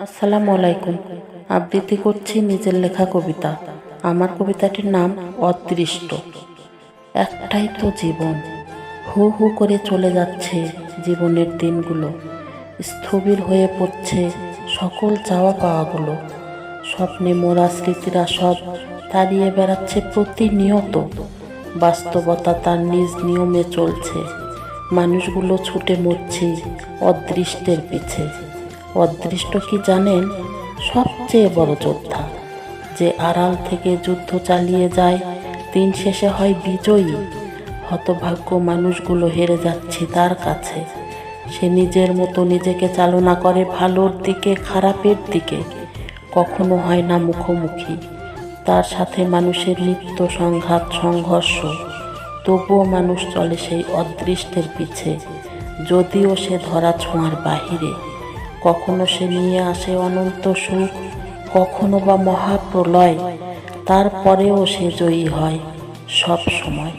আসসালামু আলাইকুম। আবৃত্তি করছি নিজের লেখা কবিতা। আমার কবিতাটির নাম অদৃষ্ট। একটাই তো জীবন, হু হু করে চলে যাচ্ছে জীবনের দিনগুলো। স্থবির হয়ে পড়ছে সকল চাওয়া পাওয়াগুলো। স্বপ্নে মোরা স্মৃতিরা সব তাড়িয়ে বেড়াচ্ছে প্রতিনিয়ত। বাস্তবতা তার নিজ নিয়মে চলছে, মানুষগুলো ছুটে মরছে অদৃষ্টের পিছে। অদৃষ্ট কি জানেন? সবচেয়ে বড় যোদ্ধা, যে আড়াল থেকে যুদ্ধ চালিয়ে যায়, দিন শেষে হয় বিজয়ী। হতভাগ্য মানুষগুলো হেরে যাচ্ছে তার কাছে। সে নিজের মতো নিজেকে চালনা করে ভালোর দিকে খারাপের দিকে, কখনো হয় না মুখোমুখি। তার সাথে মানুষের নিত্য সংঘাত সংঘর্ষ, তবুও মানুষ চলে সেই অদৃষ্টের পিছে। যদিও সে ধরা ছোঁয়ার বাহিরে, কখনো সে নিয়ে আসে অনন্ত সুখ, কখনো বা মহাপ্রলয়। তারপরেও সে জয়ী হয় সব সময়।